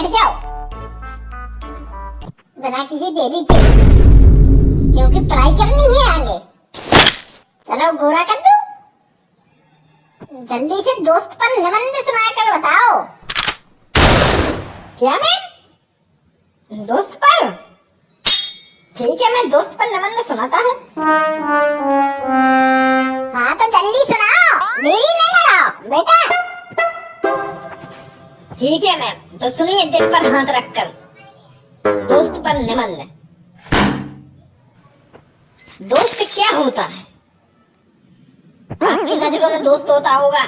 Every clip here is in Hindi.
जाओ बिना किसी देरी के, क्योंकि पढ़ाई करनी है आगे। चलो गोरा कर दो, जल्दी से दोस्त पर निबंध सुनाकर बताओ। क्या मैं दोस्त पर? ठीक है, मैं दोस्त पर निबंध सुनाता हूँ। हाँ तो जल्दी सुनाओ, देरी न लगाओ बेटा। ठीक है मैम, तो सुनिए दिल पर हाथ रखकर दोस्त पर निबंध। दोस्त क्या होता है? आपकी नजरों में दोस्त होता होगा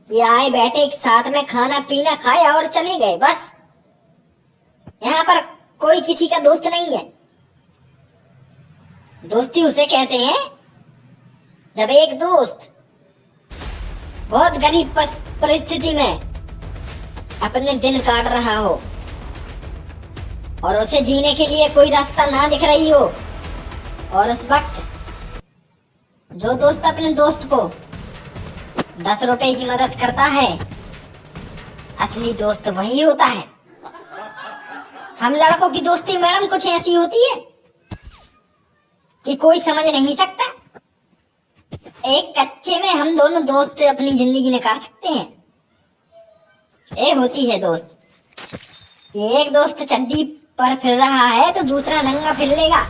कि आए बैठे साथ में खाना पीना खाया और चले गए, बस। यहाँ पर कोई किसी का दोस्त नहीं है। दोस्ती उसे कहते हैं जब एक दोस्त बहुत गरीब परिस्थिति में अपने दिन काट रहा हो और उसे जीने के लिए कोई रास्ता ना दिख रही हो, और उस वक्त जो दोस्त अपने दोस्त को 10 रुपए की मदद करता है, असली दोस्त वही होता है। हम लड़कों की दोस्ती मैडम कुछ ऐसी होती है कि कोई समझ नहीं सकता। एक कच्चे में हम दोनों दोस्त अपनी जिंदगी निकाल सकते हैं। एक होती है दोस्त, एक दोस्त चड्डी पर फिर रहा है तो दूसरा नंगा फिर लेगा,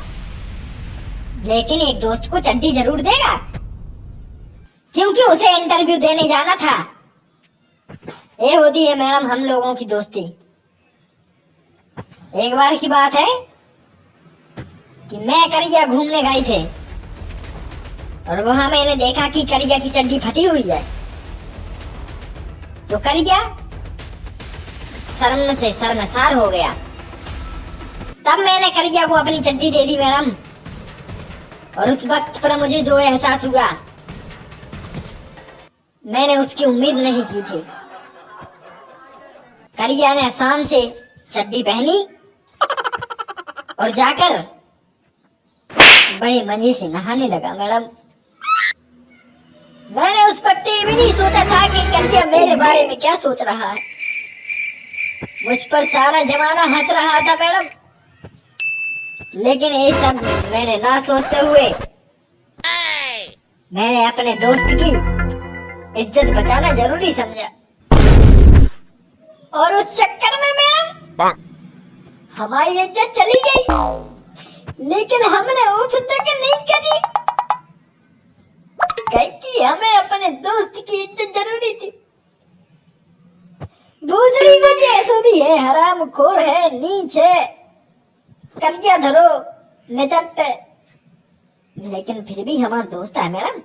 लेकिन एक दोस्त को चड्डी जरूर देगा, क्योंकि उसे इंटरव्यू देने जाना था। ये होती है मैडम हम लोगों की दोस्ती। एक बार की बात है कि मैं करिया घूमने गए थे और वहां मैंने देखा कि करिया की चड्डी फटी हुई है। तो करिया शर्म से शर्मसार हो गया। तब मैंने करिया को अपनी चड्डी दे दी मैडम, और उस वक्त पर मुझे जो एहसास हुआ मैंने उसकी उम्मीद नहीं की थी। करिया ने आसान से चड्डी पहनी और जाकर बड़े मजे से नहाने लगा मैडम। मैंने उस वक्त ये भी नहीं सोचा था कि करिया मेरे बारे में क्या सोच रहा है। मुझ पर सारा जमाना हंस रहा था मैडम, लेकिन ये सब मैंने ना सोचते हुए मैंने अपने दोस्त की इज्जत बचाना जरूरी समझा, और उस चक्कर में मैडम हमारी इज्जत चली गई। लेकिन हमने उफ तक नहीं करी, क्योंकि हमें अपने दोस्त की इज्जत जरूरी थी। दूसरी वजह ऐसो भी है, हराम खोर है, नीच है, करिया धरो निचट, लेकिन फिर भी हमारा दोस्त है मैडम।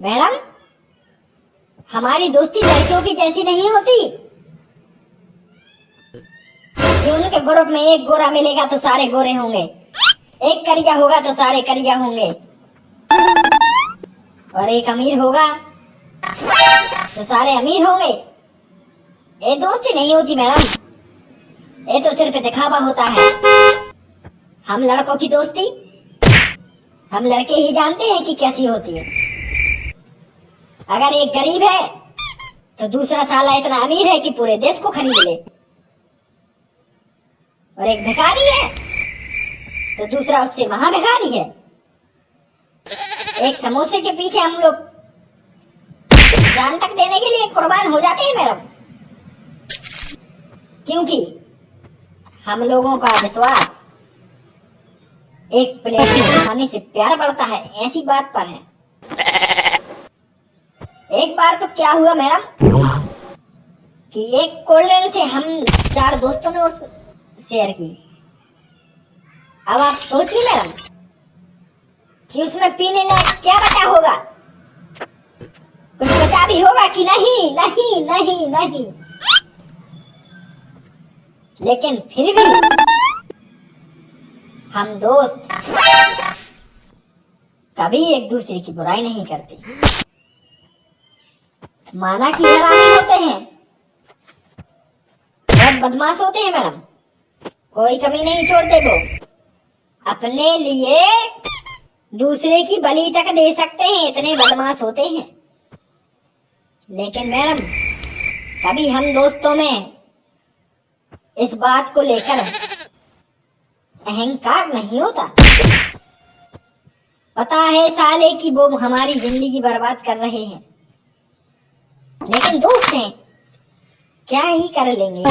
मैडम हमारी दोस्ती लड़कियों की जैसी नहीं होती कि उनके ग्रुप में एक गोरा मिलेगा तो सारे गोरे होंगे, एक करिया होगा तो सारे करिया होंगे, और एक अमीर होगा तो सारे अमीर होंगे। ये दोस्ती नहीं होती मैडम, ये तो सिर्फ दिखावा होता है। हम लड़कों की दोस्ती हम लड़के ही जानते हैं कि कैसी होती है। अगर एक गरीब है तो दूसरा साला इतना अमीर है कि पूरे देश को खरीद ले, और एक भिखारी है तो दूसरा उससे महाभिखारी है। एक समोसे के पीछे हम लोग जान तक देने के लिए कुर्बान हो जाते हैं मैडम, क्योंकि हम लोगों का विश्वास एक प्लेट में खाने से प्यार बढ़ता है, ऐसी बात पर है। एक बार तो क्या हुआ मैडम कि एक कोल्ड ड्रिंक से हम 4 दोस्तों ने उस शेयर की। अब आप सोचिए मैडम कि उसमें पीने लायक क्या बचा होगा, कुछ बचा भी होगा कि नहीं? नहीं नहीं नहीं। लेकिन फिर भी हम दोस्त कभी एक दूसरे की बुराई नहीं करते। माना कि हरामी होते हैं, बहुत बदमाश होते हैं मैडम, कोई कमी नहीं छोड़ते वो। अपने लिए दूसरे की बलि तक दे सकते हैं, इतने बदमाश होते हैं। लेकिन मैडम, कभी हम दोस्तों में इस बात को लेकर अहंकार नहीं होता। पता है साले कि वो हमारी जिंदगी बर्बाद कर रहे हैं, लेकिन दोस्त हैं, क्या ही कर लेंगे।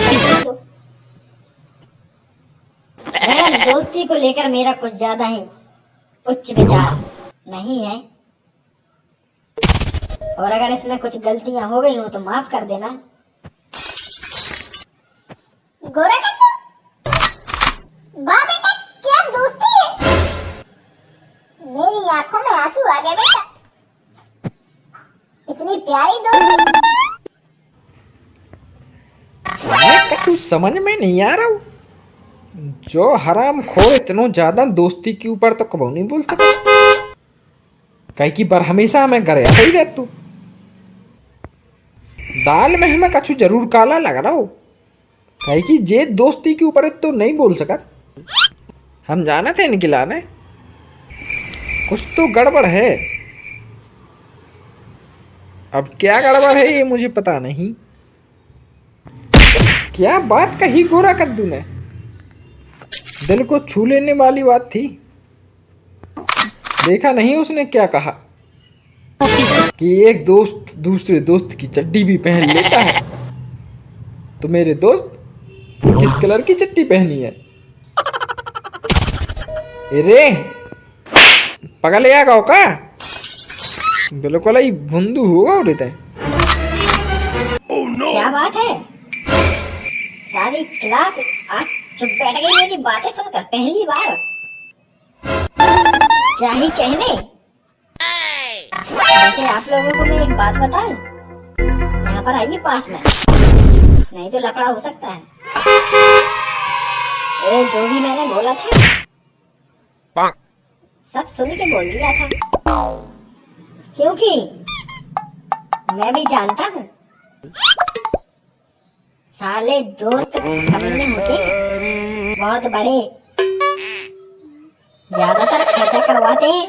मैडम, दोस्ती को लेकर मेरा कुछ ज्यादा ही उच्च विचार नहीं है, और अगर इसमें कुछ गलतियां हो गई हो तो माफ कर देना। गोरा कद्दू, वाह बेटा, क्या दोस्ती है। मेरी आंखों में आंसू आ गए बेटा, इतनी प्यारी दोस्ती। कुछ समझ में नहीं आ रहा हूँ। जो हराम खोर इतनो ज्यादा दोस्ती के ऊपर तो कबो नहीं बोल सकता। कई की बार हमेशा हमें घर आता ही रह तू। दाल में हमें कछु जरूर काला लग रहा हो। कई की जे दोस्ती के ऊपर तो नहीं बोल सका। हम जाना थे निकलाने, कुछ तो गड़बड़ है। अब क्या गड़बड़ है ये मुझे पता नहीं। क्या बात कही गोरा कद्दू ने, दिल को छू लेने वाली बात थी। देखा नहीं उसने क्या कहा कि एक दोस्त दूसरे दोस्त की चड्डी भी पहन लेता है। तो मेरे दोस्त किस कलर की चड्डी पहनी है? अरे पगल या गाँव का बिल्कुल ही भुंदू होगा उड़े। क्या बात है, सारी क्लास आज चुप बैठ गई मेरी बातें सुनकर। पहली बार क्या ही कहने। वैसे आप लोगों को मैं एक बात बताऊं, यहाँ पर आइए पास में, नहीं तो लफड़ा हो सकता है। ये जो भी मैंने बोला था सब सुन के बोल दिया था, क्योंकि मैं भी जानता हूँ साले दोस्त कमीने होते हैं, बहुत बड़े, ज्यादातर खर्चा करवाते हैं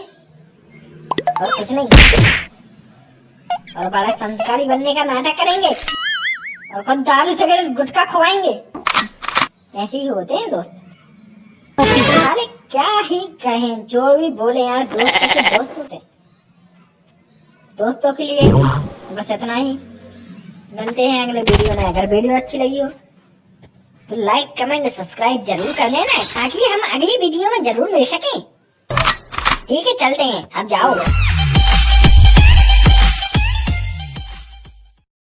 और कुछ नहीं, और बड़ा संस्कारी बनने का नाटक करेंगे और खुद दारू सिगरेट गुटखा खवाएंगे। ऐसे ही होते हैं दोस्त। साले क्या ही कहें, जो भी बोले यार, दोस्त के दोस्त होते। दोस्तों के लिए बस इतना ही। मिलते हैं अगले वीडियो में। अगर वीडियो अच्छी लगी हो तो लाइक कमेंट सब्सक्राइब जरूर कर देना, ताकि हम अगली वीडियो में जरूर मिल सकें। ठीक है, चलते हैं, अब जाओ।